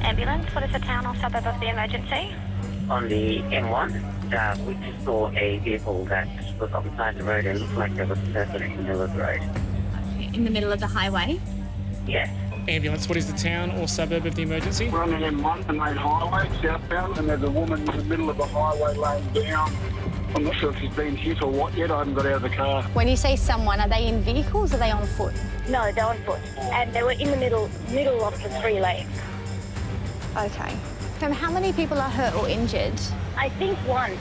Ambulance, what is the town or suburb of the emergency? On the M1, we just saw a vehicle that was on the side of the road and looked like there was a person in the middle of the road. In the middle of the highway? Yes. Ambulance, what is the town or suburb of the emergency? We're on an M1, the main highway, southbound, and there's a woman in the middle of the highway laying down. I'm not sure if she's been hit or what yet. I haven't got out of the car. When you say someone, are they in vehicles or are they on foot? No, they're on foot. And they were in the middle of the 3 lanes. Okay. So how many people are hurt or injured? I think one.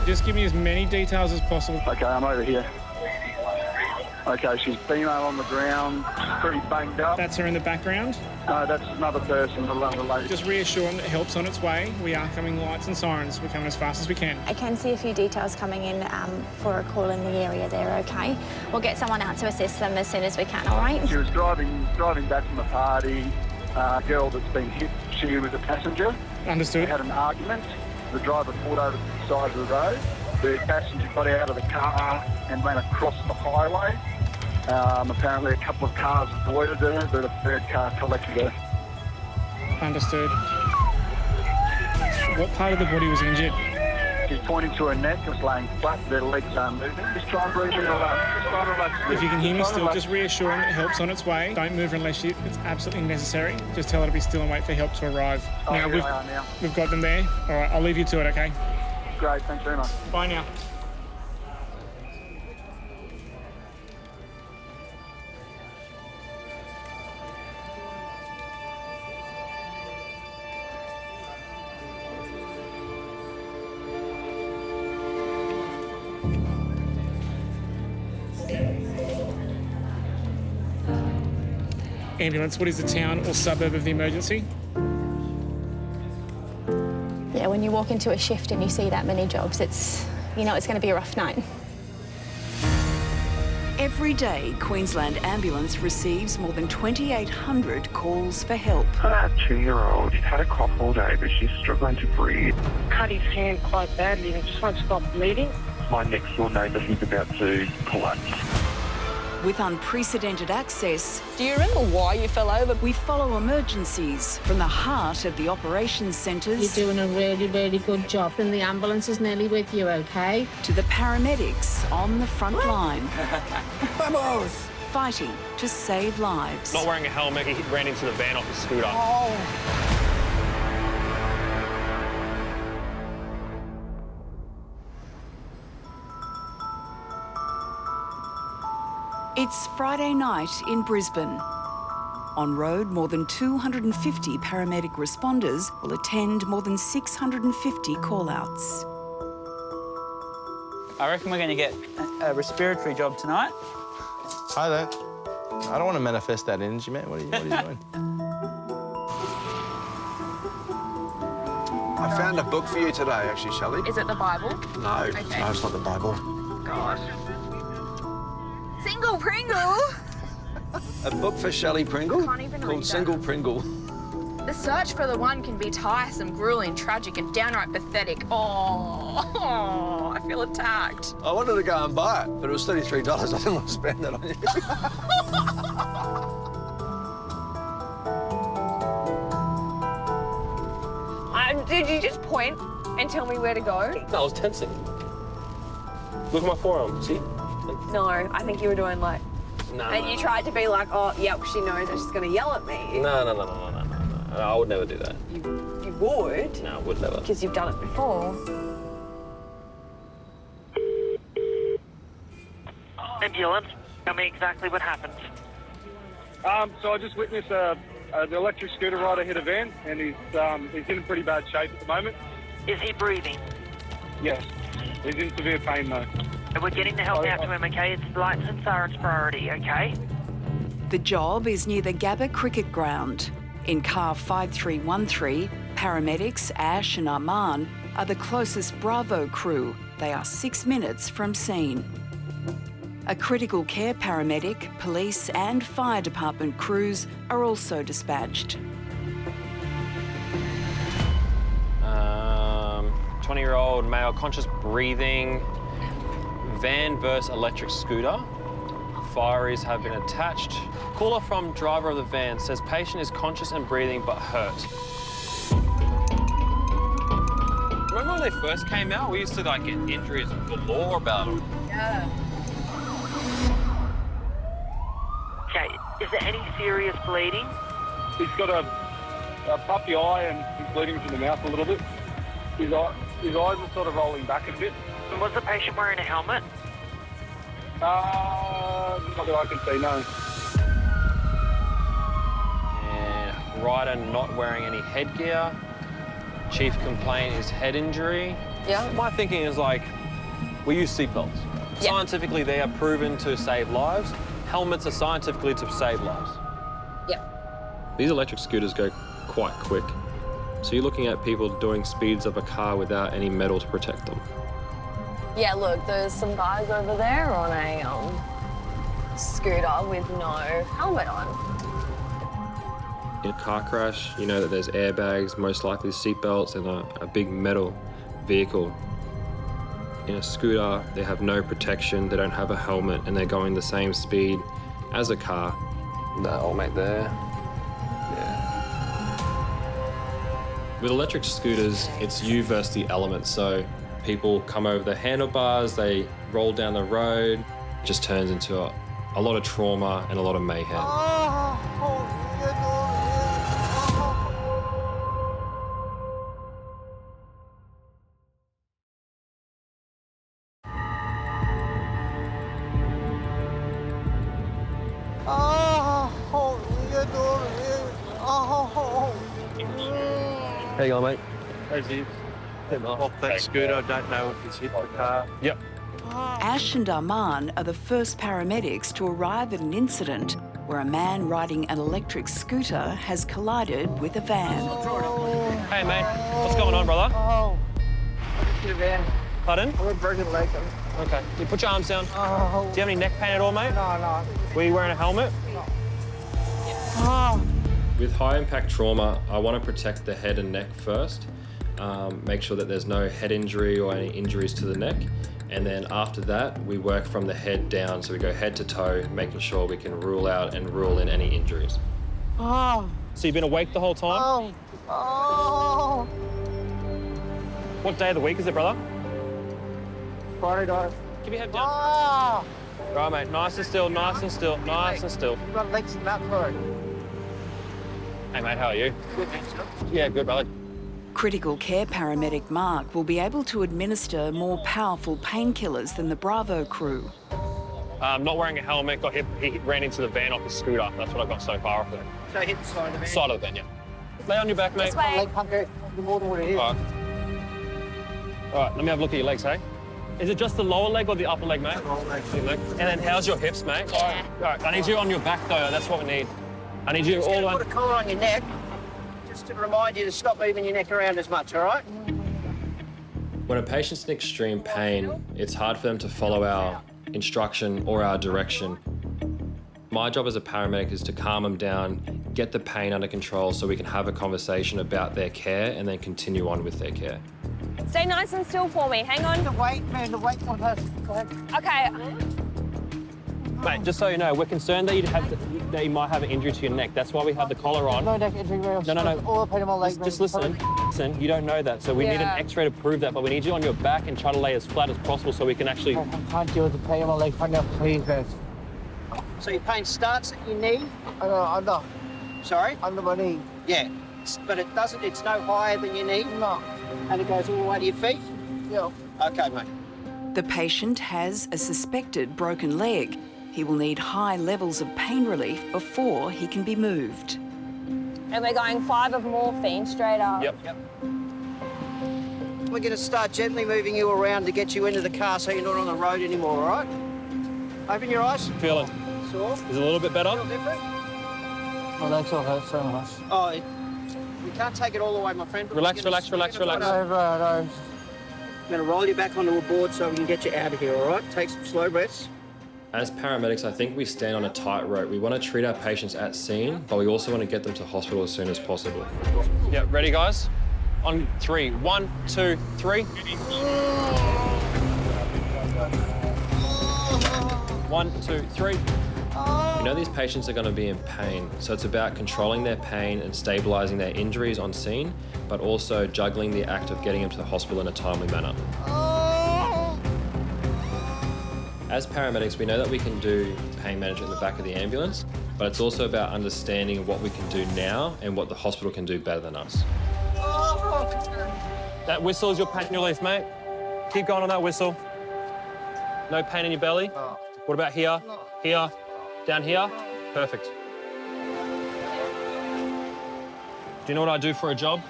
Just give me as many details as possible. Okay, I'm over here. Okay, she's female on the ground, pretty banged up. That's her in the background. No, that's another person, another lady. Just reassure them that help's on its way. We are coming lights and sirens. We're coming as fast as we can. I can see a few details coming in for a call in the area there, okay? We'll get someone out to assist them as soon as we can, all right? She was driving back from the party. A girl that's been hit, she was a passenger. Understood. They had an argument. The driver pulled over to the side of the road. The passenger got out of the car and ran across the highway. Apparently a couple of cars avoided her, but a third car collected her. Understood. What part of the body was injured? She's pointing to her neck, just laying flat, their legs aren't moving. Just try and breathe in, relax. Just try and relax. If you can hear me still, just reassure them that help's on its way. Don't move unless it's absolutely necessary. Just tell her to be still and wait for help to arrive. Oh, Now, here they are now. we've got them there. All right, I'll leave you to it, okay? Great, thanks very much. Bye now. Ambulance, what is the town or suburb of the emergency? Yeah, when you walk into a shift and you see that many jobs, you know it's going to be a rough night. Every day, Queensland Ambulance receives more than 2,800 calls for help. Our 2-year-old had a cough all day, but she's struggling to breathe. Cut his hand quite badly and just won't stop bleeding. My next door neighbour, he's about to collapse. With unprecedented access, Do you remember why you fell over? we follow emergencies from the heart of the operations centres You're doing a really, really good job, and the ambulance is nearly with you, OK? to the paramedics on the front line. Vamos! Fighting to save lives. Not wearing a helmet, he ran into the van off the scooter. It's Friday night in Brisbane. On road, more than 250 paramedic responders will attend more than 650 call-outs. I reckon we're going to get a respiratory job tonight. I don't want to manifest that energy, man. What are you doing? I found a book for you today, actually, Shelley. Is it the Bible? No, Okay. no, it's not the Bible. God. Single Pringle! A book for Shelley Pringle Can't even read called that. Single Pringle. The search for the one can be tiresome, grueling, tragic, and downright pathetic. Oh, I feel attacked. I wanted to go and buy it, but it was $33. I didn't want to spend that on you. Did you just point and tell me where to go? No, I was tensing. Look at my forearm, see? No, I think you were doing like... No, And you tried to be like, oh, yep, she knows and she's going to yell at me. No. I would never do that. You would? No, I would never. Because you've done it before. Ambulance, tell me exactly what happened. So I just witnessed the electric scooter rider hit a van, and he's in pretty bad shape at the moment. Is he breathing? Yes, he's in severe pain though. And we're getting the help out to him, okay? It's lights and sirens priority, okay? The job is near the Gabba Cricket Ground. In car 5313, paramedics Ash and Arman are the closest Bravo crew. They are 6 minutes from scene. A critical care paramedic, police and fire department crews are also dispatched. 20-year-old male, conscious breathing, van versus electric scooter. Fireys have been attached. Caller from driver of the van says patient is conscious and breathing but hurt. when they first came out, we used to like get injuries galore about them. Yeah. Okay, is there any serious bleeding? He's got a puffy eye and he's bleeding from the mouth a little bit. His eyes are sort of rolling back a bit. And was the patient wearing a helmet? Not that I can see, no. And rider not wearing any headgear. Chief complaint is head injury. Yeah. My thinking is like, we use seatbelts. Yeah. Scientifically, they are proven to save lives. Helmets are scientifically to save lives. Yeah. These electric scooters go quite quick. So you're looking at people doing speeds of a car without any metal to protect them. Yeah, look, there's some guys over there on a scooter with no helmet on. In a car crash, you know that there's airbags, most likely seatbelts, and a big metal vehicle. In a scooter, they have no protection, they don't have a helmet, and they're going the same speed as a car. That old mate there. With electric scooters, it's you versus the elements. So people come over the handlebars, they roll down the road. It just turns into a lot of trauma and a lot of mayhem. How you going, mate? How's he? Off that scooter, I don't know if he's hit the car. Yep. Ash and Arman are the first paramedics to arrive at an incident where a man riding an electric scooter has collided with a van. Hey, mate. What's going on, brother? Oh, I just hit a van. Pardon? I got a broken leg. Okay. You put your arms down. Oh. Do you have any neck pain at all, mate? No. Were you wearing a helmet? No. Oh. With high impact trauma, I want to protect the head and neck first, make sure that there's no head injury or any injuries to the neck. And then after that, we work from the head down. So we go head to toe, making sure we can rule out and rule in any injuries. Oh. So you've been awake the whole time? Oh. What day of the week is it, brother? Friday night. Keep your head down. Oh. Right, mate. Nice and still, nice and still, nice and still. You've got legs in that throat. Hey, mate, how are you? Good, thanks, sir. Yeah, good, brother. Critical care paramedic Mark will be able to administer more powerful painkillers than the Bravo crew. Not wearing a helmet, got hit, he ran into the van off his scooter. That's what I got so far off it. So hit the side of the van? Side of the van, yeah. Lay on your back, mate. This way. Leg pucker, more than what it is. All right, let me have a look at your legs, hey? Is it just the lower leg or the upper leg, mate? Lower leg. And then how's your hips, mate? Yeah. All right, I need you on your back, though. That's what we need. I need you Just all on. put a collar on your neck, just to remind you to stop moving your neck around as much, all right? When a patient's in extreme pain, it's hard for them to follow our instruction or our direction. My job as a paramedic is to calm them down, get the pain under control so we can have a conversation about their care and then continue on with their care. Stay nice and still for me. Hang on. The weight, man, the weight on her. Go ahead. Okay. Mate, just so you know, we're concerned that you might have an injury to your neck. That's why we have the collar on. No neck injury. No. All the pain in my leg. Just listen. Listen, you don't know that, so we need an X-ray to prove that, but we need you on your back and try to lay as flat as possible so we can actually... I can't deal with the pain in my leg right now, please, man. So your pain starts at your knee? Under. Sorry? Under my knee. Yeah, but it doesn't, it's no higher than your knee? No. And it goes all the way to your feet? Yeah. Okay, mate. The patient has a suspected broken leg. He will need high levels of pain relief before he can be moved. And we're going 5 of morphine straight up. Yep. We're going to start gently moving you around to get you into the car so you're not on the road anymore, all right? Open your eyes. Feel it. Sore. Is it a little bit better? Feel different? Oh, that's all hurt so much. Oh, we can't take it all away, my friend. Relax. No. I'm going to roll you back onto a board so we can get you out of here, all right? Take some slow breaths. As paramedics, I think we stand on a tightrope. We want to treat our patients at scene, but we also want to get them to hospital as soon as possible. Yeah, ready, guys? On 3. 1, 2, 3. 1, 2, 3. We know these patients are going to be in pain, so it's about controlling their pain and stabilising their injuries on scene, but also juggling the act of getting them to the hospital in a timely manner. As paramedics, we know that we can do pain management in the back of the ambulance, but it's also about understanding what we can do now and what the hospital can do better than us. That whistle is your pain relief, mate. Keep going on that whistle. No pain in your belly? No. What about here? No. Here? Down here? Perfect. Do you know what I do for a job?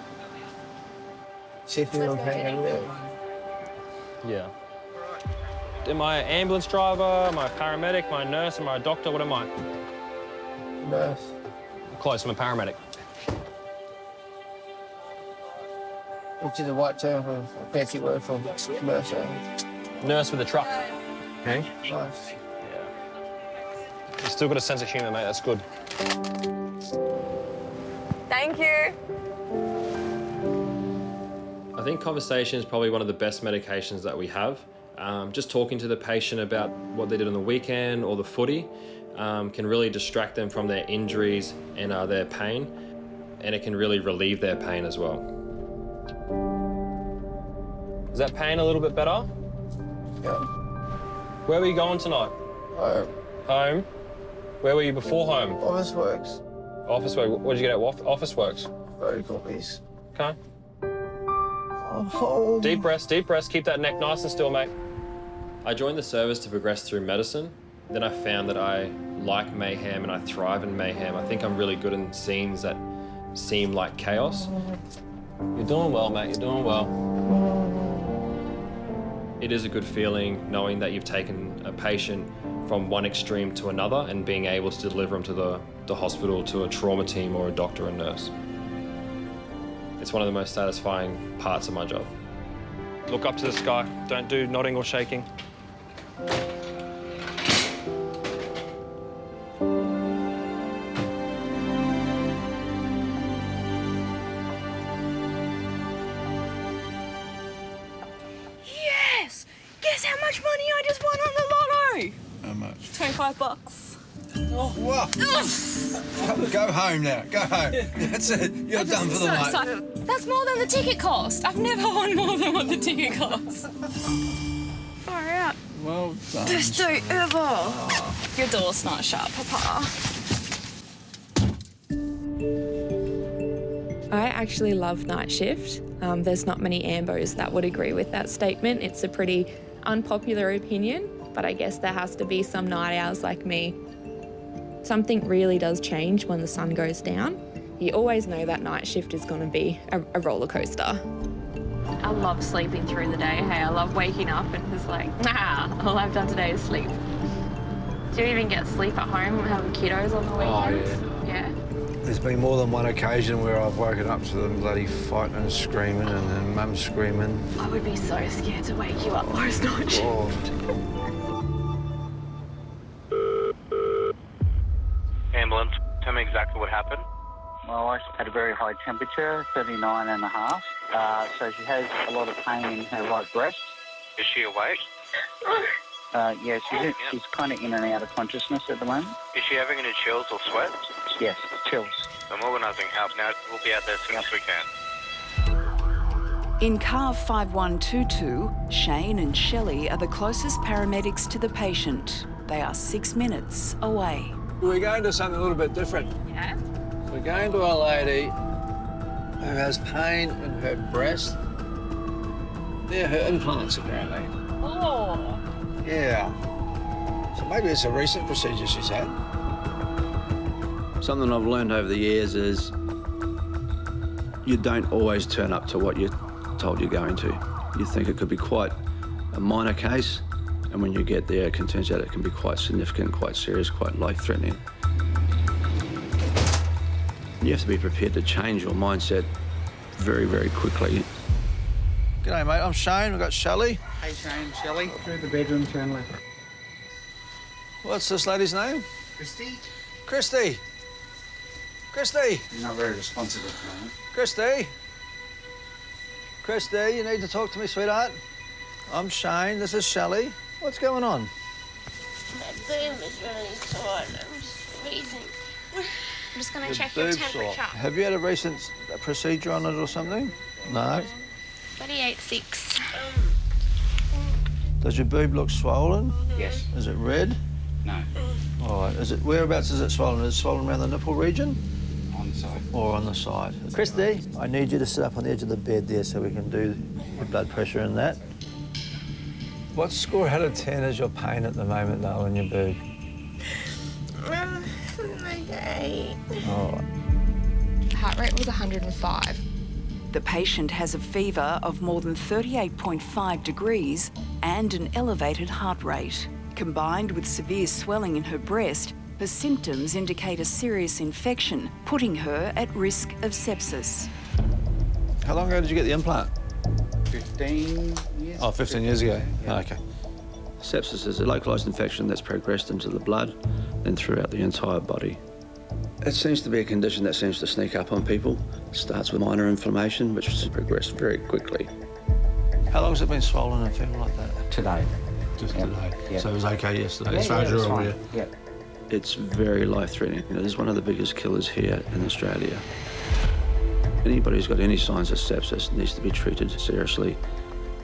See if you're okay. Yeah. Am I an ambulance driver? Am I a paramedic? Am I a nurse? Am I a doctor? What am I? Nurse. Close, I'm a paramedic. Which is a white term for a fancy word for nurse. Nurse with a truck. Okay. Nice. You still got a sense of humour, mate. That's good. Thank you. I think conversation is probably one of the best medications that we have. Just talking to the patient about what they did on the weekend or the footy can really distract them from their injuries and their pain, and it can really relieve their pain as well. Is that pain a little bit better? Yeah. Where were you going tonight? Home. Home? Where were you before home? Office works. Office work. What did you get at Office Works? Photocopies. Okay. Oh. Deep breaths, deep breaths. Keep that neck nice and still, mate. I joined the service to progress through medicine. Then I found that I like mayhem and I thrive in mayhem. I think I'm really good in scenes that seem like chaos. You're doing well, mate. You're doing well. It is a good feeling knowing that you've taken a patient from one extreme to another and being able to deliver them to the hospital, to a trauma team or a doctor and nurse. It's one of the most satisfying parts of my job. Look up to the sky. Don't do nodding or shaking. Yes! Guess how much money I just won on the lotto? How much? $25. Oh, what? Go home now. Go home. That's it. You're done for the night. Excited. That's more than the ticket cost. I've never won more than what the ticket cost. Far out. Well done. Best day ever. Your door's not shut, Papa. I actually love night shift. There's not many ambos that would agree with that statement. It's a pretty unpopular opinion, but I guess there has to be some night owls like me. Something really does change when the sun goes down. You always know that night shift is going to be a roller coaster. I love sleeping through the day. Hey, I love waking up and just like, nah, all I've done today is sleep. Do you even get sleep at home having kiddos on the weekends? Oh, yeah. There's been more than one occasion where I've woken up to them bloody fighting and screaming and then mum screaming. I would be so scared to wake you up post night shift. Ambulance, tell me exactly what happened. My wife had a very high temperature, 39.5. So she has a lot of pain in her right breast. Is she awake? Yeah, she's kind of in and out of consciousness at the moment. Is she having any chills or sweat? Yes, chills. I'm organising help now. We'll be out there as soon as we can. In car 5122, Shane and Shelley are the closest paramedics to the patient. They are 6 minutes away. We're going to something a little bit different. Yeah? We're going to a lady who has pain in her breast. They're her implants, apparently. Oh. Yeah. So maybe it's a recent procedure she's had. Something I've learned over the years is you don't always turn up to what you're told you're going to. You think it could be quite a minor case, and when you get there, it turns out it can be quite significant, quite serious, quite life-threatening. You have to be prepared to change your mindset very, very quickly. G'day, mate. I'm Shane. We've got Shelley. Hey, Shane, Shelley. Through the bedroom, turn left. What's this lady's name? Christy? Christy. Christy. You're not very responsive at the moment. Christy. Christy, you need to talk to me, sweetheart. I'm Shane. This is Shelley. What's going on? boob is really sore and I'm freezing. I'm just going to Your check your boob's sore. temperature. Have you had a recent procedure on it or something? No. 38.6. Does your boob look swollen? Yes. Is it red? No. All right. Whereabouts is it swollen? Is it swollen around the nipple region? On the side. Or on the side? Christy, I need you to sit up on the edge of the bed there so we can do the blood pressure and that. What score out of 10 is your pain at the moment, though, in your boob? Okay. All right. Heart rate was 105. The patient has a fever of more than 38.5 degrees and an elevated heart rate. Combined with severe swelling in her breast, her symptoms indicate a serious infection, putting her at risk of sepsis. How long ago did you get the implant? 15 years. Oh, 15 years ago. Yeah. Oh, OK. Sepsis is a localised infection that's progressed into the blood and throughout the entire body. It seems to be a condition that seems to sneak up on people. It starts with minor inflammation, which has progressed very quickly. How long has it been swollen and feeling like that? Today. Just today? Yep. So it was OK yesterday, Yeah, as far as you're aware? Yep. It's very life-threatening. It is one of the biggest killers here in Australia. Anybody who's got any signs of sepsis needs to be treated seriously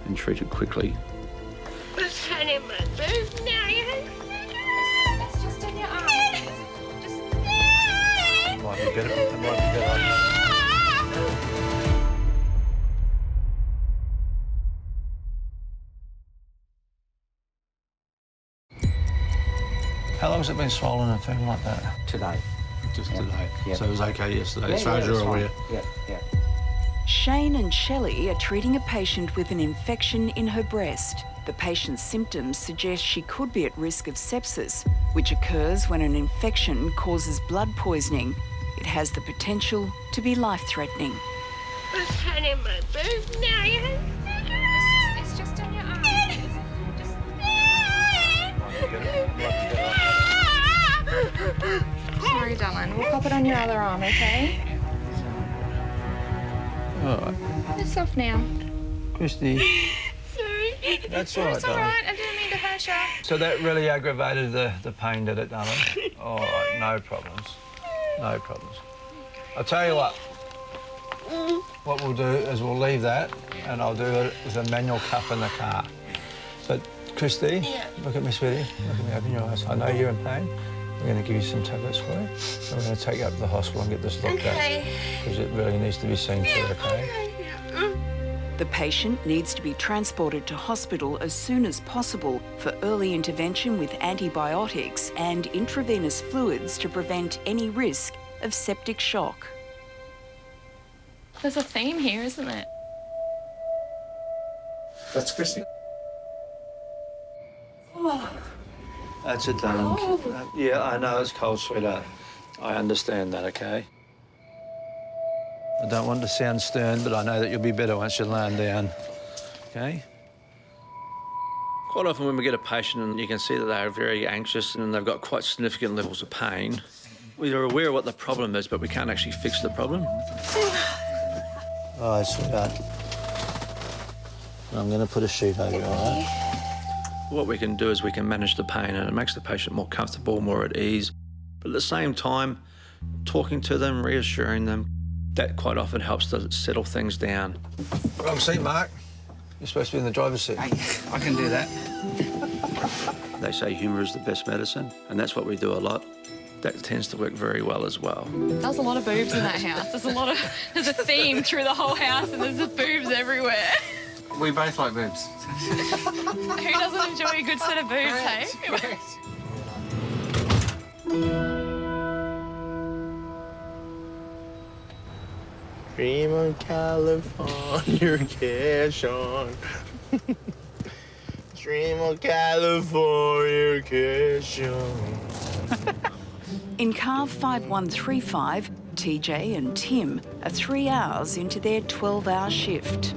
and treated quickly. What's hurting my boob now? It's just in your arm. Might be better. It might be better. How long has it been swollen and feeling like that? Today. Just today. Yep. So it was OK yesterday, Yeah, as far as it was you're aware? fine. Yep, yep. Shane and Shelley are treating a patient with an infection in her breast. The patient's symptoms suggest she could be at risk of sepsis, which occurs when an infection causes blood poisoning. It has the potential to be life-threatening. What's hurting my boob now? It's just in your arm. Sorry, darling. We'll pop it on your other arm, okay? All right. It's off now. Christy. Sorry. That's all right, It's all darling. right. I didn't mean to hurt you. So that really aggravated the pain, did it, darling? All right, no problems. No problems. I'll tell you what. What we'll do is we'll leave that and I'll do it with a manual cuff in the car. But, Christy, look at me, sweetie. Look at me, open your eyes. I know you're in pain. We're going to give you some tablets for you. And we're going to take you up to the hospital and get this looked at. Because it really needs to be seen to, okay? The patient needs to be transported to hospital as soon as possible for early intervention with antibiotics and intravenous fluids to prevent any risk of septic shock. There's a theme here, isn't there? That's Christy. That's it, darling. Yeah, I know it's cold, sweetheart. I understand that, okay? I don't want to sound stern, but I know that you'll be better once you're laying down, okay? Quite often when we get a patient and you can see that they're very anxious and they've got quite significant levels of pain, we are aware of what the problem is, but we can't actually fix the problem. All right, sweetheart. I'm going to put a sheet over you, all right? What we can do is we can manage the pain and it makes the patient more comfortable, more at ease. But at the same time, talking to them, reassuring them, that quite often helps to settle things down. Wrong seat, Mark. You're supposed to be in the driver's seat. Hey, I can do that. They say humour is the best medicine, and that's what we do a lot. That tends to work very well as well. There's a lot of boobs in that house. There's a theme through the whole house and there's just boobs everywhere. We both like boobs. Who doesn't enjoy a good set of boobs, hey? Dream on California, cash on. Dream on California, cash on. In car 5135, TJ and Tim are 3 hours into their 12-hour shift.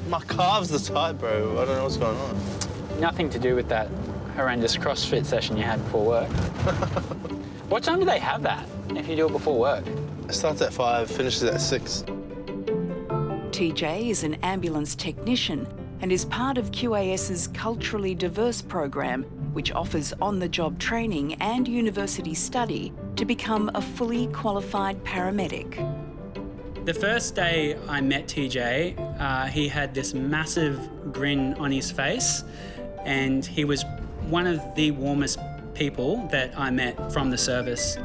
My calves are tight, bro. I don't know what's going on. Nothing to do with that horrendous CrossFit session you had before work. What time do they have that if you do it before work? It starts at 5, finishes at 6. TJ is an ambulance technician and is part of QAS's culturally diverse program, which offers on-the-job training and university study to become a fully qualified paramedic. The first day I met TJ, he had this massive grin on his face, and he was one of the warmest people that I met from the service.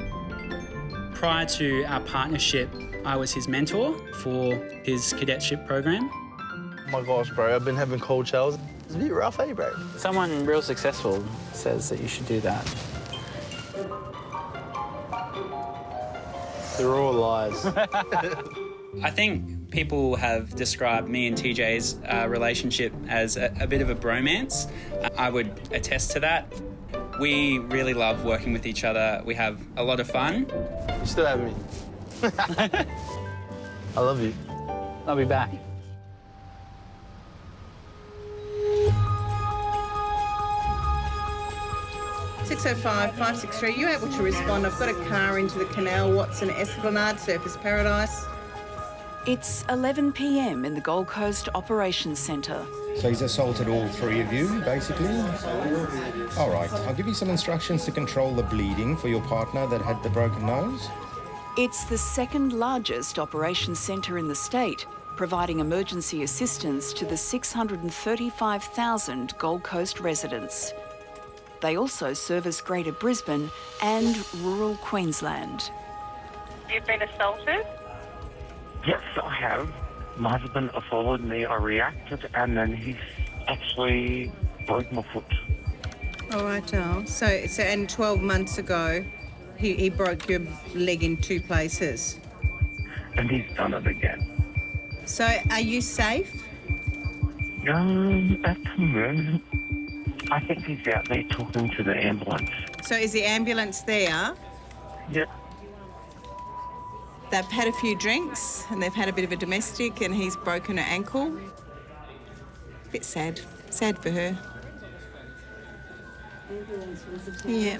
Prior to our partnership, I was his mentor for his cadetship program. Oh my gosh, bro, I've been having cold showers. It's a bit rough, eh, bro? Someone real successful says that you should do that. They're all lies. I think people have described me and TJ's relationship as a bit of a bromance. I would attest to that. We really love working with each other. We have a lot of fun. You still have me. I love you. I'll be back. (605-563), you able to respond? I've got a car into the canal, Watson Esplanade, Surfers Paradise. It's 11 p.m. in the Gold Coast Operations Centre. So he's assaulted all three of you, basically? All right, I'll give you some instructions to control the bleeding for your partner that had the broken nose. It's the second largest operations centre in the state, providing emergency assistance to the 635,000 Gold Coast residents. They also service Greater Brisbane and rural Queensland. You've been assaulted? Yes, I have. My husband followed me, I reacted, and then he actually broke my foot. All right, so and 12 months ago, he broke your leg in two places. And he's done it again. So are you safe? At the moment, I think he's out there talking to the ambulance. So is the ambulance there? Yep. They've had a few drinks and they've had a bit of a domestic and he's broken her ankle. Bit sad. Sad for her. Yeah.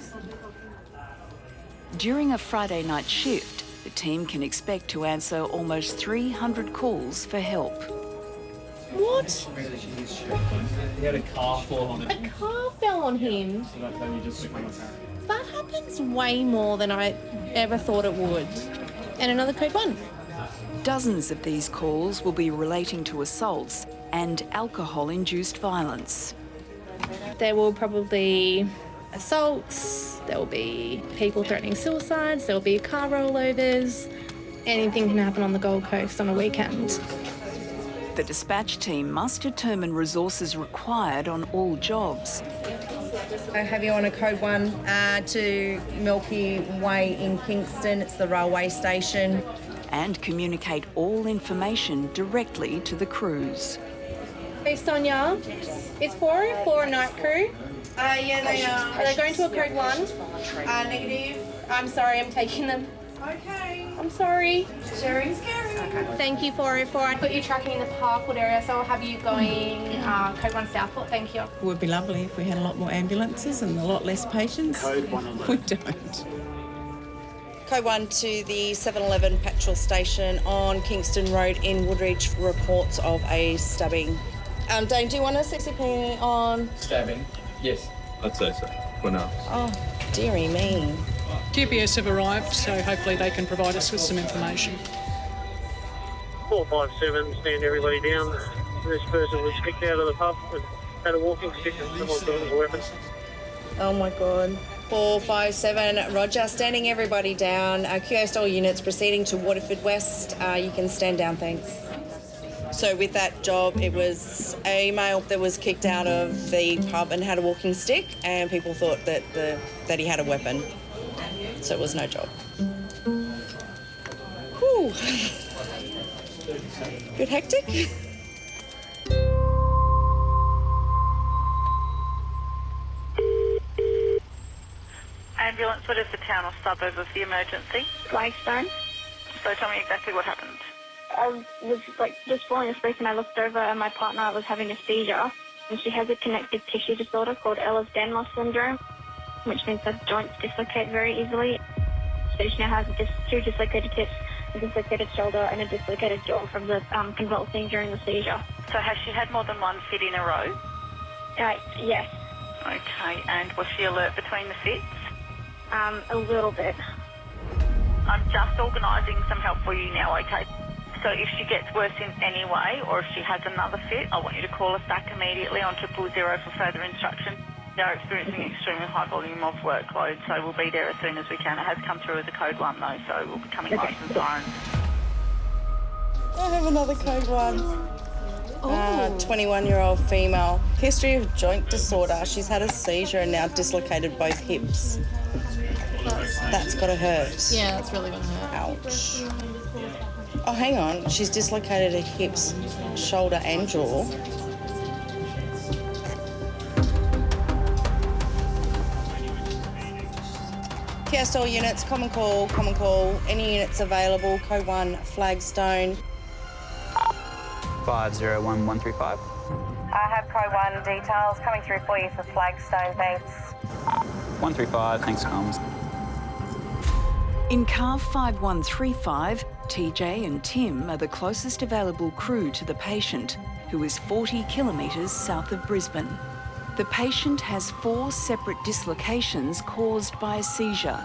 During a Friday night shift, the team can expect to answer almost 300 calls for help. What? He had a car fall on him. A car fell on him? So that's when you just took him apart. That happens way more than I ever thought it would. And another code 1. Dozens of these calls will be relating to assaults and alcohol-induced violence. There will probably assaults, there will be people threatening suicides, there will be car rollovers. Anything can happen on the Gold Coast on a weekend. The dispatch team must determine resources required on all jobs. I have you on a code 1 to Milky Way in Kingston. It's the railway station. And communicate all information directly to the crews. Hey, Sonia. It's 404 a night crew. Yeah, they are. Are they going to a code 1? Negative. I'm sorry, I'm taking them. Okay. I'm sorry. Sharing's caring. Okay. Thank you, 404. I put you tracking in the Parkwood area, so I'll have you going code 1 Southport. Thank you. It would be lovely if we had a lot more ambulances and a lot less patients. Code 1 We don't. Code 1 to the 7-Eleven petrol station on Kingston Road in Woodridge. Reports of a stabbing. Dane, do you want a 60p on... Stabbing? Yes. I'd say so. For now. Oh, dearie me. GPS have arrived, so hopefully they can provide us with some information. 457, stand everybody down. This person was kicked out of the pub and had a walking stick and someone thought it was a weapon. Oh my God. 457, Roger, standing everybody down. QA style units proceeding to Waterford West. You can stand down, thanks. So with that job, it was a male that was kicked out of the pub and had a walking stick, and people thought that he had a weapon. So it was no job. Whew. Bit hectic. Ambulance, what is the town or suburb of the emergency? Gravestone. So tell me exactly what happened. I was just falling asleep and I looked over and my partner was having a seizure and she has a connective tissue disorder called Ehlers-Danlos syndrome, which means that joints dislocate very easily. So she now has two dislocated hips, a dislocated shoulder and a dislocated jaw from the convulsing during the seizure. So has she had more than one fit in a row? Yes. Okay, and was she alert between the fits? A little bit. I'm just organising some help for you now, okay? So if she gets worse in any way, or if she has another fit, I want you to call us back immediately on 000 for further instruction. They are experiencing extremely high volume of workload, so we'll be there as soon as we can. It has come through as a code 1 though, so we'll be coming lights and sirens. I have another code 1. 21-year-old female. History of joint disorder. She's had a seizure and now dislocated both hips. That's gotta hurt. Yeah, that's really gonna hurt. Ouch. Oh, hang on. She's dislocated her hips, shoulder and jaw. Yes, all units, common call. Any units available, code 1, Flagstone. 501135. I have code 1 details coming through for you for Flagstone, thanks. 135, thanks, comms. In car 5135, TJ and Tim are the closest available crew to the patient, who is 40 kilometres south of Brisbane. The patient has 4 separate dislocations caused by a seizure.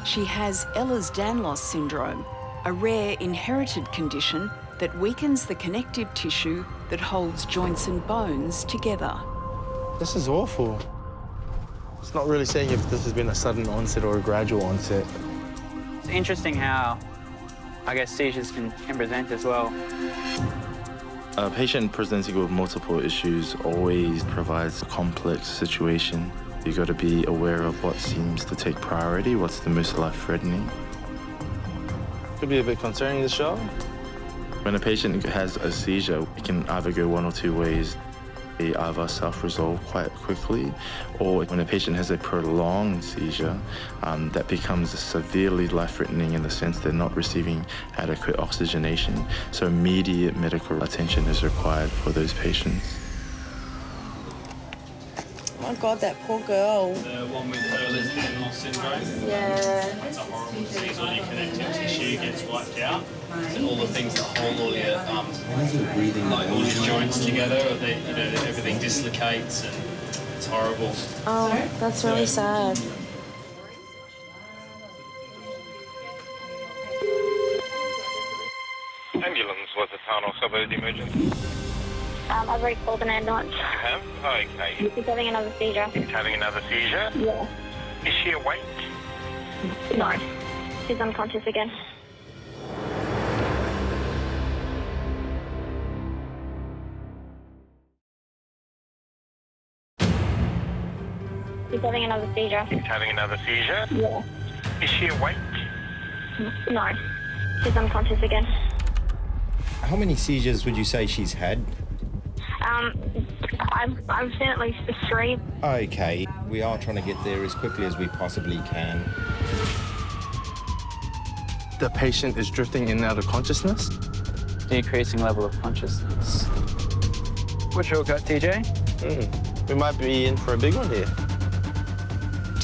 She has Ehlers-Danlos syndrome, a rare inherited condition that weakens the connective tissue that holds joints and bones together. This is awful. It's not really saying if this has been a sudden onset or a gradual onset. It's interesting how, I guess, seizures can present as well. A patient presenting with multiple issues always provides a complex situation. You've got to be aware of what seems to take priority, what's the most life-threatening. Could be a bit concerning, this show. When a patient has a seizure, it can either go one or two ways. They either self-resolve quite quickly, or when a patient has a prolonged seizure, that becomes severely life-threatening in the sense they're not receiving adequate oxygenation. So immediate medical attention is required for those patients. Oh my God, that poor girl. The one with Ehlers-Danlos syndrome. Yeah. It's a horrible disease. All your connective tissue gets wiped out. So all the things that hold all your like all your joints together, everything dislocates, and it's horrible. Oh, that's really sad. Ambulance was a town or suburb emergency. I've already called an ambulance. You have? Okay. She's having another seizure. She's having another seizure? Yeah. Is she awake? No. She's unconscious again. She's having another seizure. She's having another seizure? Yeah. Is she awake? No. She's unconscious again. How many seizures would you say she's had? I've seen at least 3. Okay, we are trying to get there as quickly as we possibly can. The patient is drifting in and out of consciousness. Decreasing level of consciousness. What's your gut, TJ? We might be in for a big one here.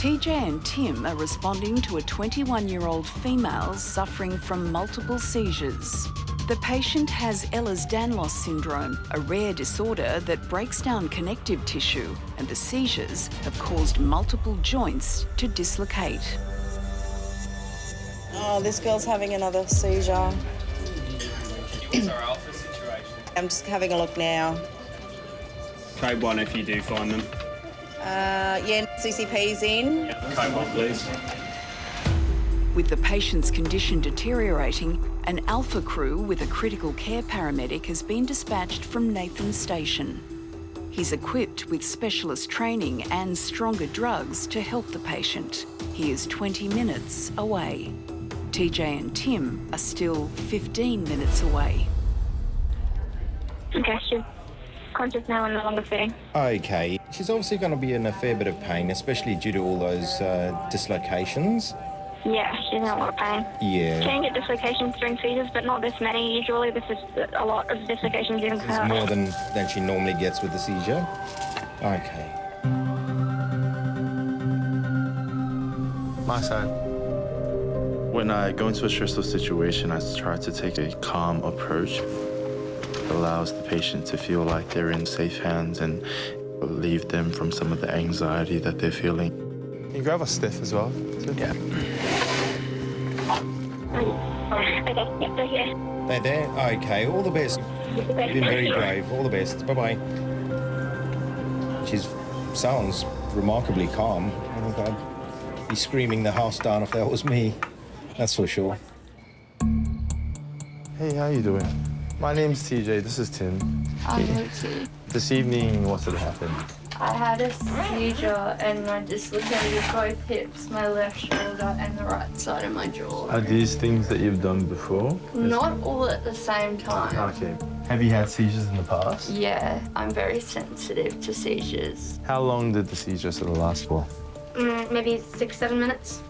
TJ and Tim are responding to a 21-year-old female suffering from multiple seizures. The patient has Ehlers-Danlos syndrome, a rare disorder that breaks down connective tissue, and the seizures have caused multiple joints to dislocate. Oh, this girl's having another seizure. What's our alpha situation? I'm just having a look now. Code 1 if you do find them. Yeah, CCP's in. Yeah, code 1, please. With the patient's condition deteriorating, an Alpha crew with a critical care paramedic has been dispatched from Nathan Station. He's equipped with specialist training and stronger drugs to help the patient. He is 20 minutes away. TJ and Tim are still 15 minutes away. Okay, she's conscious now and no longer feeding. Okay, she's obviously going to be in a fair bit of pain, especially due to all those dislocations. Yeah, she's in a lot of pain. Yeah. She can get dislocations during seizures, but not this many. Usually this is a lot of dislocations in It's her. more than she normally gets with the seizure. Okay. My side. When I go into a stressful situation, I try to take a calm approach. It allows the patient to feel like they're in safe hands, and relieve them from some of the anxiety that they're feeling. Can you grab a stiff as well? Yeah. They're there? Okay, all the best. You've been very brave. All the best. Bye-bye. She sounds remarkably calm. I think I'd be screaming the house down if that was me. That's for sure. Hey, how you doing? My name's TJ, this is Tim. I'm Lucy. This evening, what had happened? I had a seizure and I dislocated both hips, my left shoulder and the right side of my jaw. Are these things that you've done before? Not all at the same time. Okay. Have you had seizures in the past? Yeah, I'm very sensitive to seizures. How long did the seizure sort of last for? Maybe 6-7 minutes.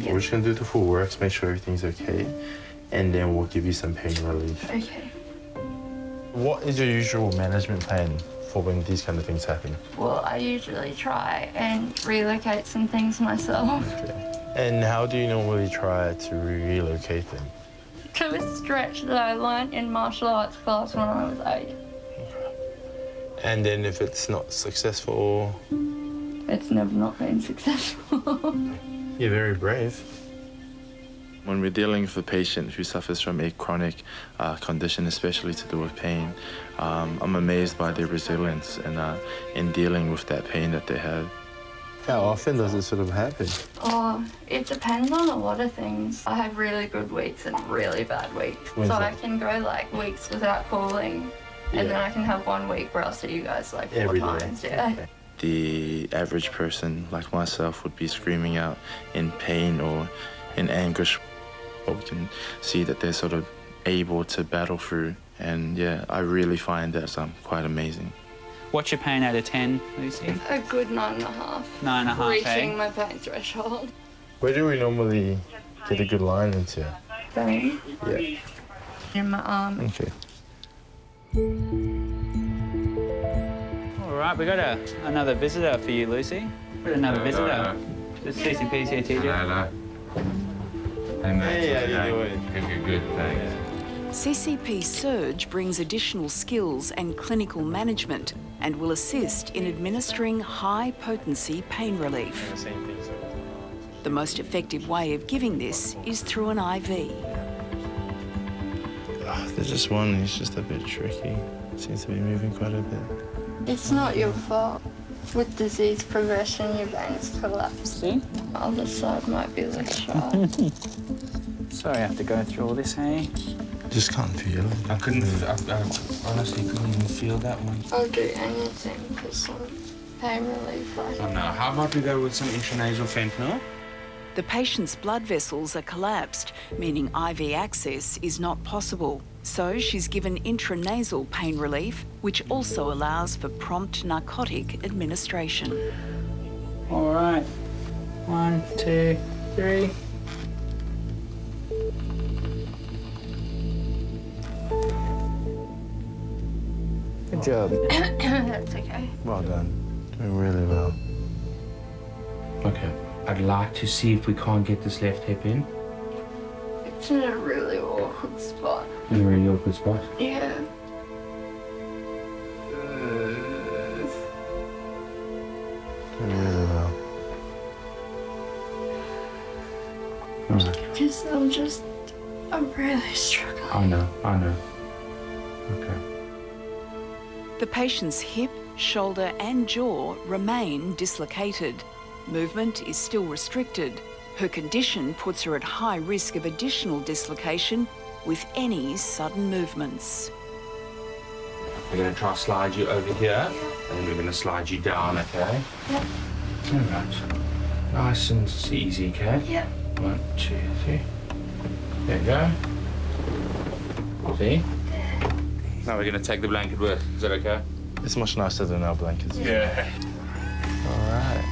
We're just going to do the full works, make sure everything's okay, and then we'll give you some pain relief. Okay. What is your usual management plan for when these kind of things happen? Well, I usually try and relocate some things myself. Okay. And how do you normally try to relocate them? To a stretch that I learned in martial arts class when I was 8. And then if it's not successful? It's never not been successful. You're very brave. When we're dealing with a patient who suffers from a chronic condition, especially to do with pain, I'm amazed by their resilience in dealing with that pain that they have. How often does it sort of happen? Oh, it depends on a lot of things. I have really good weeks and really bad weeks. When's so that? I can go like weeks without calling, and then I can have 1 week where I'll see you guys like 4 Every day. times. Yeah. Okay. The average person like myself would be screaming out in pain or in anguish. But we can see that they're sort of able to battle through. And yeah, I really find that quite amazing. What's your pain out of 10, Lucy? A good 9.5. 9.5, Reaching eh? my pain threshold. Where do we normally get a good line into? Pain Yeah. in my arm. Okay. All right, we got another visitor for you, Lucy. Got another visitor. The CCP's here, TJ. Hello. Hey, mate. Hey, how you doing? Good, thanks. CCP Surge brings additional skills and clinical management and will assist in administering high-potency pain relief. The most effective way of giving this is through an IV. There's just one, he's just a bit tricky. Seems to be moving quite a bit. It's not your fault. With disease progression, your veins collapse. The other side might be less sharp. Sorry I have to go through all this, hey? Just can't feel it. I honestly couldn't even feel that one. I'll do anything for some pain relief. Oh no, how about we go with some intranasal fentanyl? The patient's blood vessels are collapsed, meaning IV access is not possible. So she's given intranasal pain relief, which also allows for prompt narcotic administration. All right. 1, 2, 3. Good job. That's okay. Well done. Doing really well. Okay. I'd like to see if we can't get this left hip in. It's in a really awkward spot. In a really awkward spot. Yeah. Doing really well. I'm really struggling. I know. Okay. The patient's hip, shoulder and jaw remain dislocated. Movement is still restricted. Her condition puts her at high risk of additional dislocation with any sudden movements. We're going to try to slide you over here, and then we're going to slide you down, okay? Yep. All right. Nice and easy, okay? Yep. 1, 2, 3. There you go. See? Now we're going to take the blanket with. Is that okay? It's much nicer than our blankets. Yeah. All right.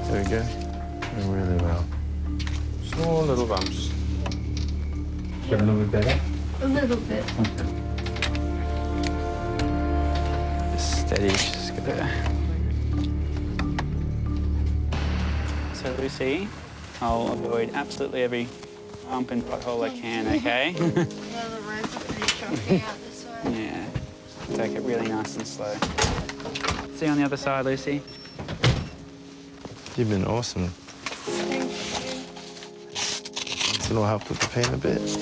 There we go. Doing really well. Small little bumps. Get a little bit better? A little bit. Just steady, just gonna... So Lucy, I'll avoid absolutely every bump and pothole I can, okay? Yeah, the roads are pretty choppy out this way. Yeah. Take it really nice and slow. See you on the other side, Lucy. You've been awesome. Thank you. It'll help with the pain a bit. It's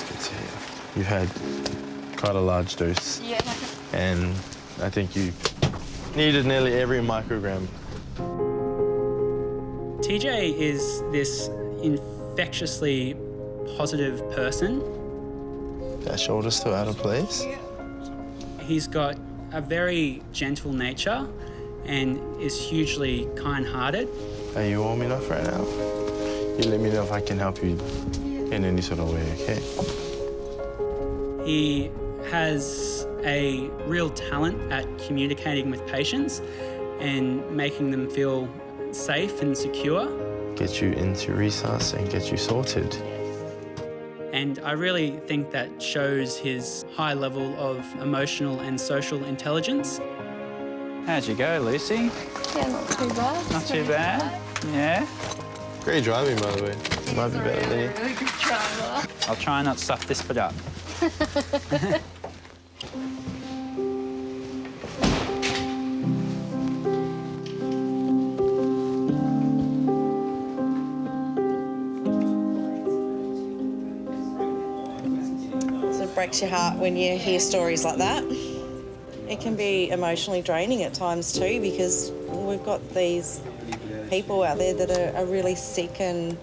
good to hear. You had quite a large dose. Yeah. And I think you needed nearly every microgram. TJ is this infectiously positive person. That shoulder's still out of place. He's got a very gentle nature and is hugely kind-hearted. Are you warm enough right now? You let me know if I can help you in any sort of way, okay? He has a real talent at communicating with patients and making them feel safe and secure. Get you into resus and get you sorted. And I really think that shows his high level of emotional and social intelligence. How'd you go, Lucy? Yeah, not too bad. Not too bad? Yeah? Great driving, by the way. You might be better than you. Really good driver. I'll try not to stuff this bit up. It breaks your heart when you hear stories like that. It can be emotionally draining at times too, because we've got these people out there that are really sick, and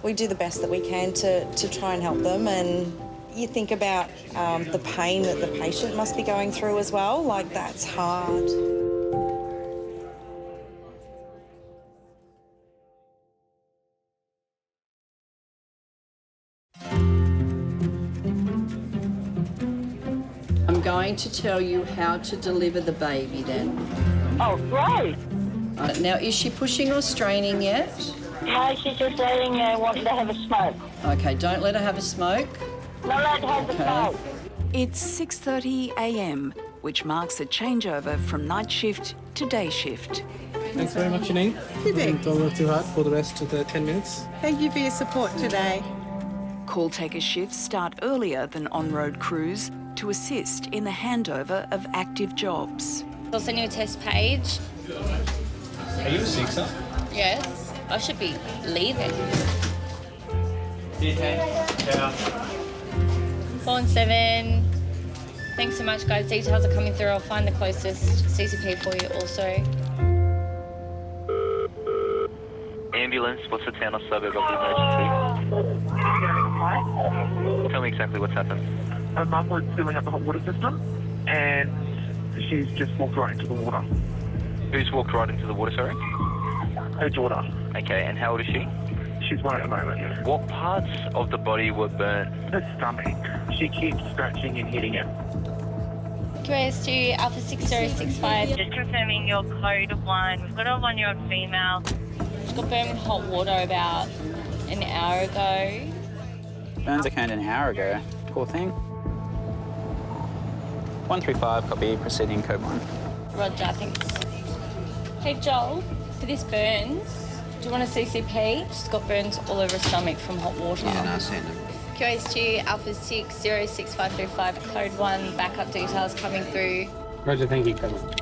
we do the best that we can to try and help them. And you think about the pain that the patient must be going through as well. Like, that's hard. I'm going to tell you how to deliver the baby then. Oh, great. Now, is she pushing or straining yet? No, she's just wanting to have a smoke. Okay, don't let her have a smoke. Not allowed to have the smoke. It's 6:30 a.m, which marks a changeover from night shift to day shift. Thanks very much, Janine. Don't work too hard for the rest of the 10 minutes. Thank you for your support today. Call taker shifts start earlier than on-road crews to assist in the handover of active jobs. I'll send you a test page. Are you a sixer? Yes. I should be leaving. Yeah. 4 and 7. Thanks so much, guys. Details are coming through. I'll find the closest CCP for you also. Ambulance, what's the town or suburb of the emergency? Tell me exactly what's happened. Her mum was filling up the hot water system, and she's just walked right into the water. Who's walked right into the water, sorry? Her daughter. Okay, and how old is she? She's one at the moment. What parts of the body were burnt? Her stomach. She keeps scratching and hitting it. QAS2 Alpha 6065. Just confirming your code of 1. We've got a 1-year-old female. She got burned with hot water about an hour ago. Burns occurred an hour ago. Poor thing. 135, copy, proceeding code 1. Roger, thanks. Hey, Joel, for this burns, do you want a CCP? She's got burns all over her stomach from hot water. Yeah, no, send them. QAS2 Alpha 606535, code 1, backup details coming through. Roger, thank you, code 1.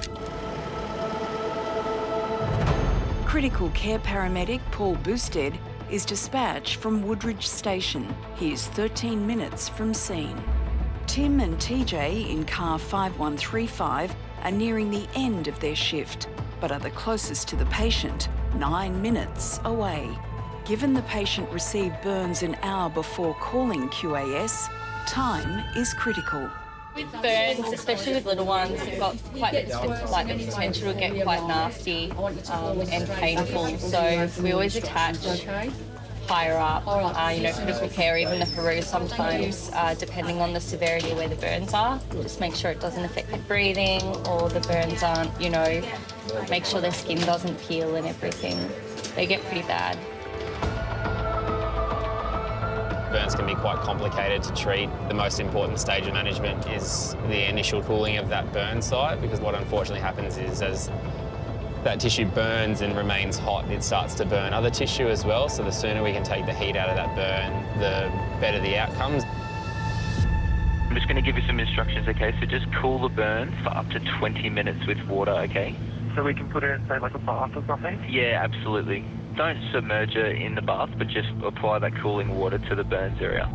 Critical care paramedic Paul Boosted is dispatched from Woodridge Station. He is 13 minutes from scene. Tim and TJ in car 5135 are nearing the end of their shift, but are the closest to the patient, 9 minutes away. Given the patient received burns an hour before calling QAS, time is critical. With burns, especially with little ones, they've got quite the potential to get quite nasty and painful. So we always attach higher up, critical care, even the Peru sometimes, depending on the severity where the burns are. Just make sure it doesn't affect the breathing, or the burns aren't, make sure their skin doesn't peel and everything. They get pretty bad. Burns can be quite complicated to treat. The most important stage of management is the initial cooling of that burn site, because what unfortunately happens is as that tissue burns and remains hot, it starts to burn other tissue as well. So the sooner we can take the heat out of that burn, the better the outcomes. I'm just going to give you some instructions, okay? So just cool the burn for up to 20 minutes with water, okay? So we can put her in, say, like a bath or something? Yeah, absolutely. Don't submerge her in the bath, but just apply that cooling water to the burns area.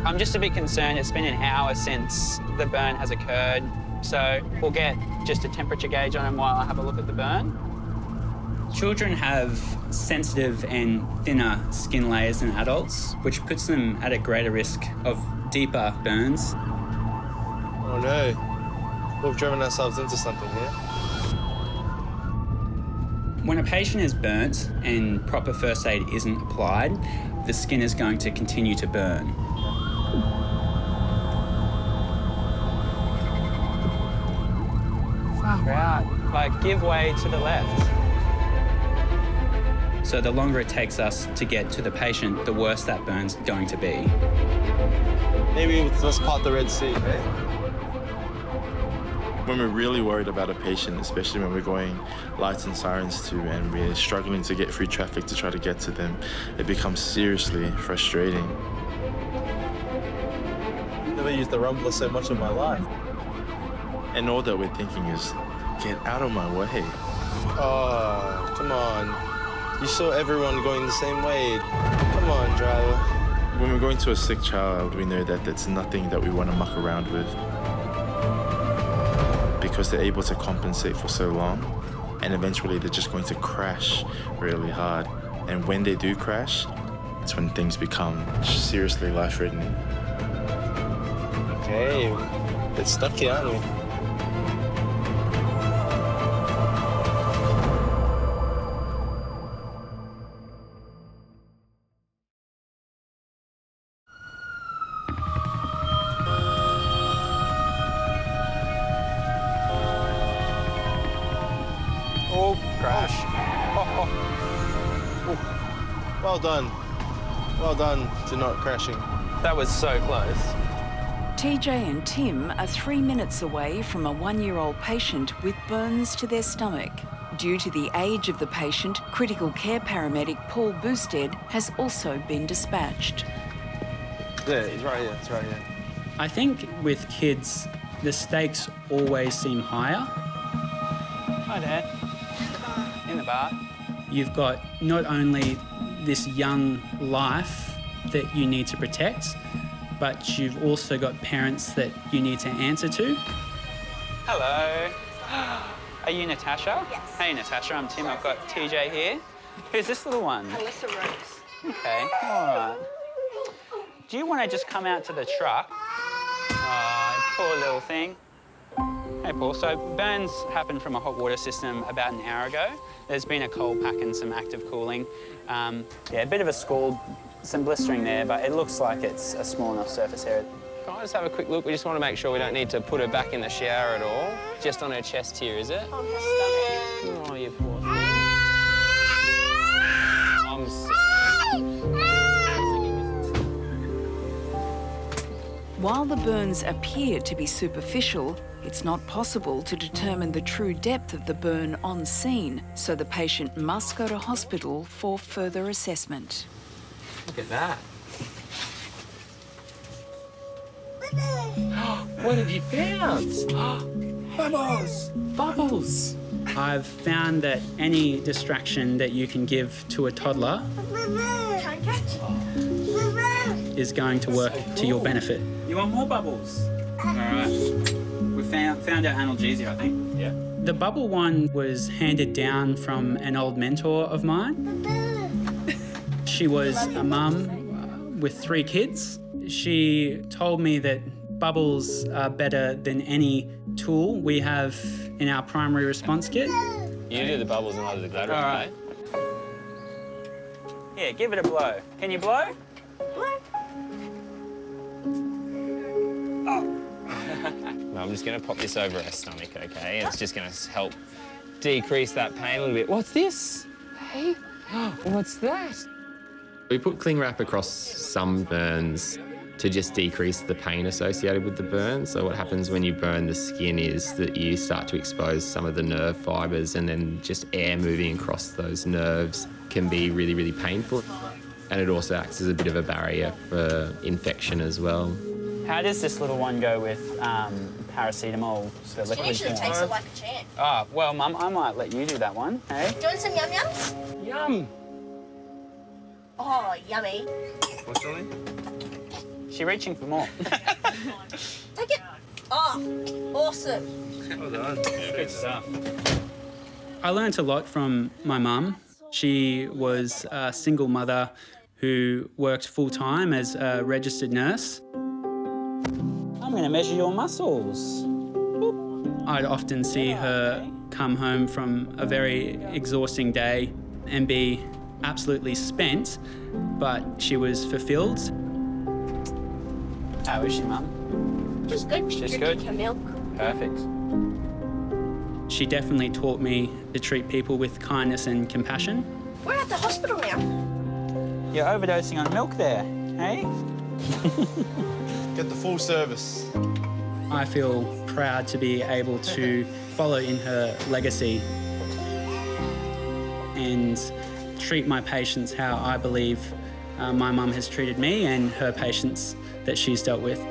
I'm just a bit concerned. It's been an hour since the burn has occurred, so we'll get just a temperature gauge on him while I have a look at the burn. Children have sensitive and thinner skin layers than adults, which puts them at a greater risk of deeper burns. Oh no, we've driven ourselves into something here. When a patient is burnt and proper first aid isn't applied, the skin is going to continue to burn. Far out. Like, give way to the left. So the longer it takes us to get to the patient, the worse that burn's going to be. Maybe let's part the Red Sea, eh? When we're really worried about a patient, especially when we're going lights and sirens to and we're struggling to get through traffic to try to get to them, it becomes seriously frustrating. Never used the rumbler so much in my life. And all that we're thinking is, get out of my way. Oh, come on. You saw everyone going the same way. Come on, driver. When we're going to a sick child, we know that that's nothing that we want to muck around with. Because they're able to compensate for so long, and eventually they're just going to crash really hard. And when they do crash, it's when things become seriously life-threatening. Okay, it's stuck here, aren't we? Well done. Well done to not crashing. That was so close. TJ and Tim are 3 minutes away from a 1-year-old patient with burns to their stomach. Due to the age of the patient, critical care paramedic Paul Boosted has also been dispatched. There, he's right here, it's right here. I think with kids, the stakes always seem higher. Hi, Dad. In the bar. You've got not only this young life that you need to protect, but you've also got parents that you need to answer to. Hello. Are you Natasha? Yes. Hey, Natasha, I'm Tim. I've got TJ here. Who's this little one? Alyssa Rose. Okay, all right. Do you want to just come out to the truck? Oh, poor little thing. Hey, Paul. So burns happened from a hot water system about an hour ago. There's been a cold pack and some active cooling. Yeah, a bit of a scald, some blistering there, but it looks like it's a small enough surface area. Can I just have a quick look? We just want to make sure we don't need to put her back in the shower at all. Just on her chest here, is it? On her stomach. Oh, you poor thing. I'm sick. While the burns appear to be superficial, it's not possible to determine the true depth of the burn on scene, so the patient must go to hospital for further assessment. Look at that. What have you found? Bubbles! Bubbles! I've found that any distraction that you can give to a toddler is going to work to your benefit. You want more bubbles? All right. We found our analgesia, I think. Yeah. The bubble one was handed down from an old mentor of mine. She was a mum with 3 kids. She told me that bubbles are better than any tool we have in our primary response kit. You do the bubbles and I do the glad. All right. Here, give it a blow. Can you blow? No, I'm just going to pop this over her stomach, okay? It's just going to help decrease that pain a little bit. What's this? Hey, what's that? We put cling wrap across some burns to just decrease the pain associated with the burn. So what happens when you burn the skin is that you start to expose some of the nerve fibres, and then just air moving across those nerves can be really, really painful. And it also acts as a bit of a barrier for infection as well. How does this little one go with paracetamol, the liquid Usually form? takes it like a champ. Oh, well, Mum, I might let you do that one, hey? Do you want some yum yums? Yum. Oh, yummy. What's wrong? She's reaching for more. Take it. Oh, awesome. Well done. Good stuff. I learnt a lot from my mum. She was a single mother who worked full-time as a registered nurse. I'm going to measure your muscles. Boop. I'd often see her come home from a very exhausting day and be absolutely spent, but she was fulfilled. How is she, Mum? She's good. She's good? Her milk. Perfect. She definitely taught me to treat people with kindness and compassion. We're at the hospital now. You're overdosing on milk there, hey? Get the full service. I feel proud to be able to follow in her legacy and treat my patients how I believe my mum has treated me and her patients that she's dealt with.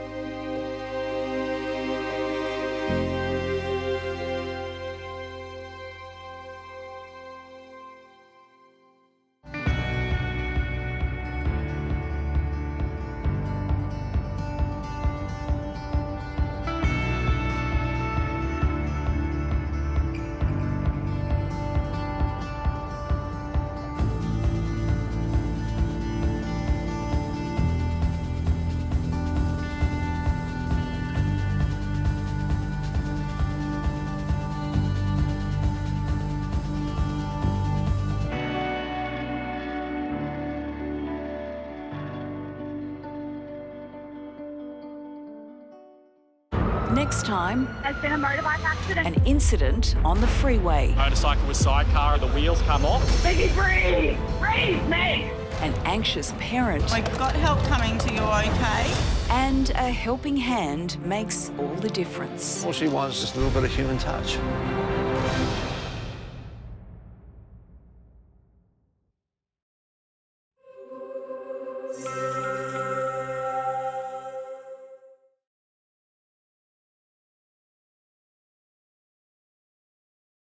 Next time, There's been a motorbike accident. an incident on the freeway. Motorcycle with sidecar, the wheels come off. Biggie, breathe! Breathe, mate! An anxious parent. We've got help coming to you, okay? And a helping hand makes all the difference. All she wants is a little bit of human touch.